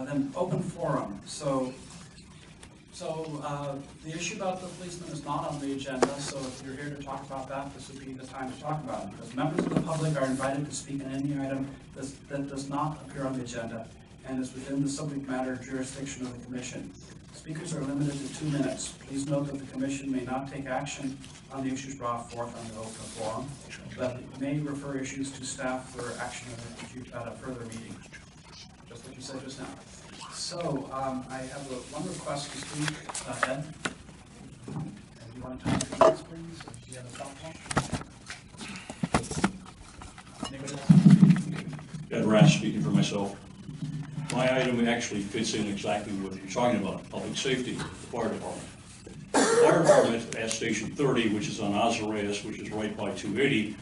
Then open forum. So the issue about the policeman is not on the agenda, so if you're here to talk about that, this would be the time to talk about it, because members of the public are invited to speak on any item that does not appear on the agenda and is within the subject matter jurisdiction of the commission. Speakers are limited to 2 minutes. Please note that the commission may not take action on the issues brought forth on the open forum, but it may refer issues to staff for action at a further meeting, just like you said just now. So I have one request to speak, Ed. And you want to talk 2 minutes, please? Or do you have a softball? Anybody else? Ed Rath speaking for myself. My item actually fits in exactly what you're talking about, public safety, the fire department. The fire department at Station 30, which is on Azareas, which is right by 280,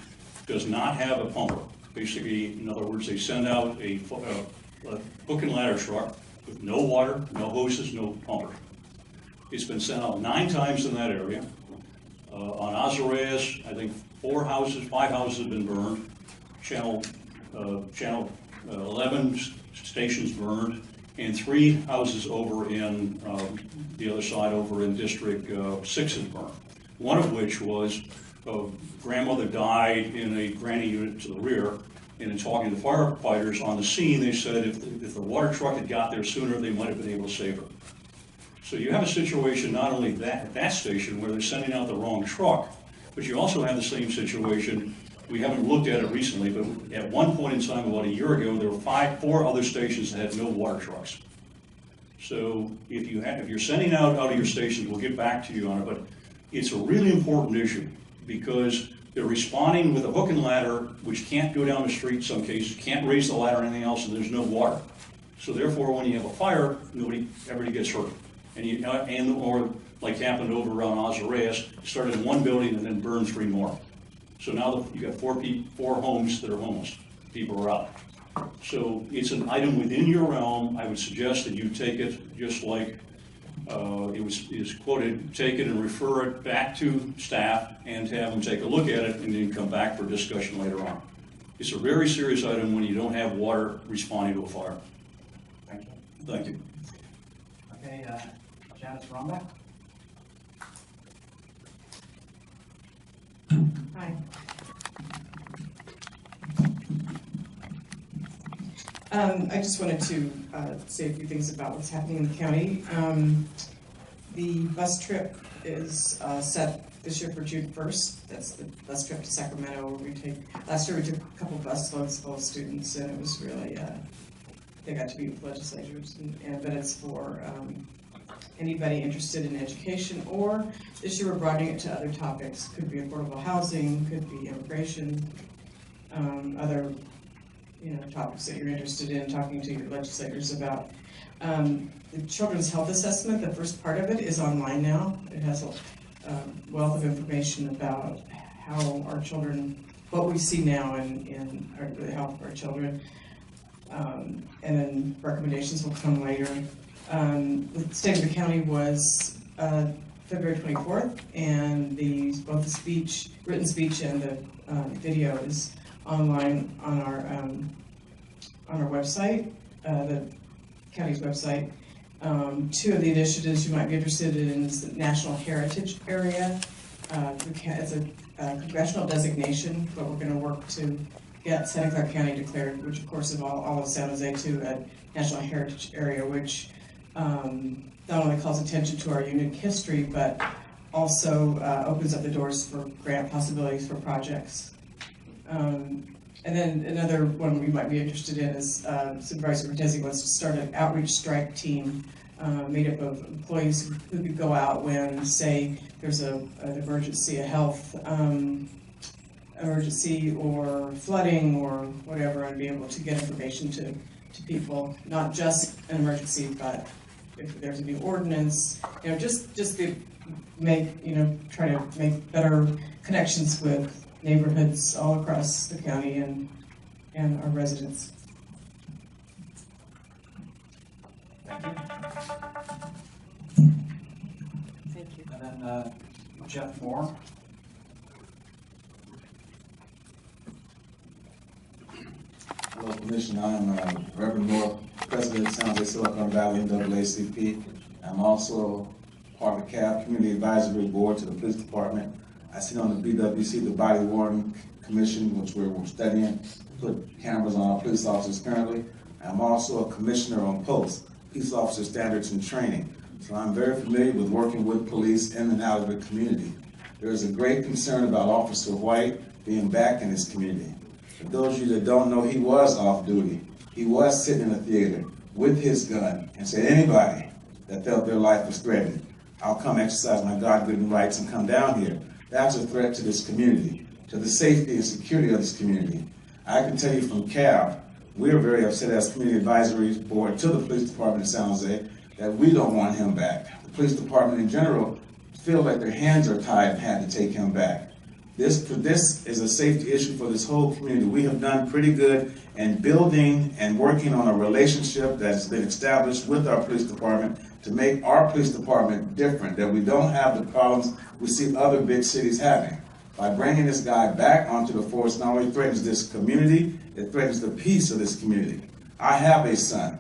does not have a pumper. Basically, in other words, they send out a hook and ladder truck with no water, no hoses, no pumper. It's been sent out 9 times in that area. On Azareas, I think 5 houses have been burned. Channel 11 stations burned, and 3 houses over in the other side, over in District 6 is burned. One of which was grandmother died in a granny unit to the rear. And in talking to the firefighters on the scene, they said if the water truck had got there sooner, they might have been able to save her. So you have a situation not only at that station where they're sending out the wrong truck, but you also have the same situation. We haven't looked at it recently, but at one point in time, about a year ago, there were 4 other stations that had no water trucks. So if you're sending out of your stations, we'll get back to you on it, but it's a really important issue because they're responding with a hook and ladder, which can't go down the street in some cases, can't raise the ladder or anything else, and there's no water. So therefore, when you have a fire, everybody gets hurt. Or like happened over around Azareas, started in 1 building and then burned 3 more. So now you got 4 homes that are homeless. People are out. So it's an item within your realm. I would suggest that you take it just like is quoted, take it and refer it back to staff and have them take a look at it and then come back for discussion later on. It's a very serious item when you don't have water responding to a fire. Thank you. Thank you. Okay, Janice Rombach. Hi. I just wanted to say a few things about what's happening in the county. The bus trip is set this year for June 1st. That's the bus trip to Sacramento. Last year we took a couple bus loads full of students, and it was really, they got to meet with legislators, but it's for anybody interested in education, or this year we're broadening it to other topics. Could be affordable housing, could be immigration, other topics that you're interested in talking to your legislators about. The children's health assessment, the first part of it is online now. It has a wealth of information about how our children, what we see now in the health of our children, and then recommendations will come later. The State of the County was February 24th, and both the written speech and the video is online on our website, the county's website. 2 of the initiatives you might be interested in is the National Heritage Area. It's a congressional designation, but we're going to work to get Santa Clara County declared, which of course is all of San Jose, to a National Heritage Area, which not only calls attention to our unique history, but also opens up the doors for grant possibilities for projects. And then another one we might be interested in is Supervisor Cortese wants to start an outreach strike team made up of employees who could go out when, say, there's an emergency, a health emergency or flooding or whatever, and be able to get information to people, not just an emergency, but if there's a new ordinance, just to try to make better connections with neighborhoods all across the county and our residents. Thank you. And then Jeff Moore. Hello, Commission. I am Reverend Moore, President of San Jose Silicon Valley NAACP. I'm also part of the CAB Community Advisory Board to the Police Department. I sit on the BWC, the Body Worn Commission, which we're studying, put cameras on our police officers currently. I'm also a commissioner on POST, Peace Officer Standards and Training. So I'm very familiar with working with police in and out of the community. There is a great concern about Officer White being back in his community. For those of you that don't know, he was off duty. He was sitting in a theater with his gun and said, anybody that felt their life was threatened, I'll come exercise my God-given rights and come down here. That's a threat to this community, to the safety and security of this community. I can tell you from CAB, we're very upset as Community Advisory Board to the Police Department of San Jose that we don't want him back. The Police Department in general feel like their hands are tied and had to take him back. This is a safety issue for this whole community. We have done pretty good in building and working on a relationship that's been established with our police department to make our police department different, that we don't have the problems we see other big cities having. By bringing this guy back onto the force, not only threatens this community, it threatens the peace of this community. I have a son.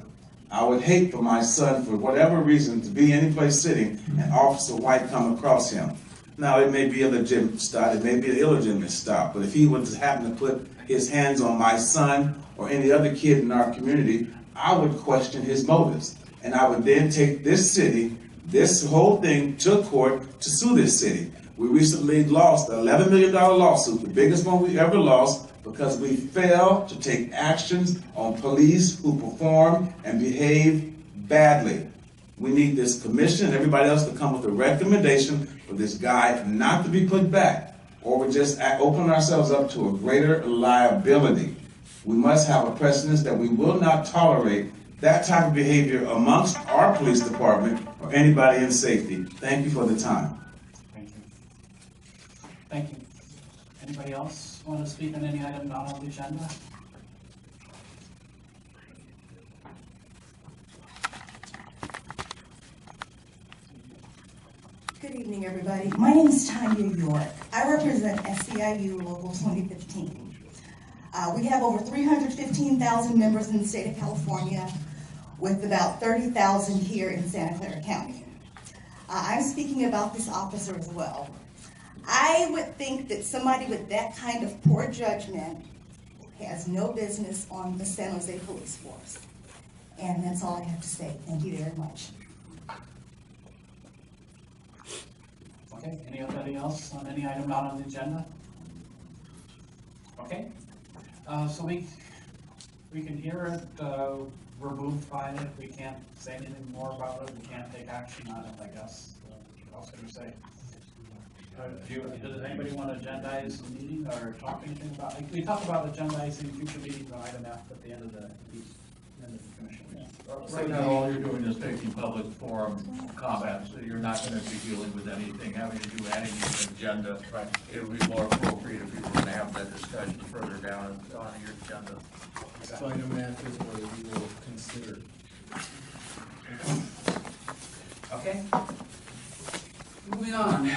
I would hate for my son, for whatever reason, to be any place sitting and Officer White come across him. Now, it may be a legitimate stop, it may be an illegitimate stop, but if he would happen to put his hands on my son or any other kid in our community, I would question his motives. And I would then take this city, this whole thing, to court to sue this city. We recently lost an $11 million lawsuit, the biggest one we ever lost, because we failed to take actions on police who perform and behave badly. We need this commission and everybody else to come with a recommendation for this guy not to be put back, or we're just opening ourselves up to a greater liability. We must have a precedent that we will not tolerate that type of behavior amongst our police department or anybody in safety. Thank you for the time. Thank you. Thank you. Anybody else want to speak on any item not on the agenda? Good evening, everybody. My name is Tanya York. I represent SCIU Local 2015. We have over 315,000 members in the state of California, with about 30,000 here in Santa Clara County. I'm speaking about this officer as well. I would think that somebody with that kind of poor judgment has no business on the San Jose Police Force. And that's all I have to say. Thank you very much. Okay, anybody else on any item not on the agenda? Okay, so we can hear it, we're moved by it, we can't say anything more about it, we can't take action on it, I guess. What else can we say? Does anybody want to agendize the meeting or talk anything about, like, we talk about agendizing future meetings on item F at the end of the commission. Right now, all you're doing is taking public forum comments. You're not going to be dealing with anything having to do with adding an agenda. Right. It would be more appropriate if you were going to have that discussion further down on your agenda. So item F is what we will consider. Okay. Moving on.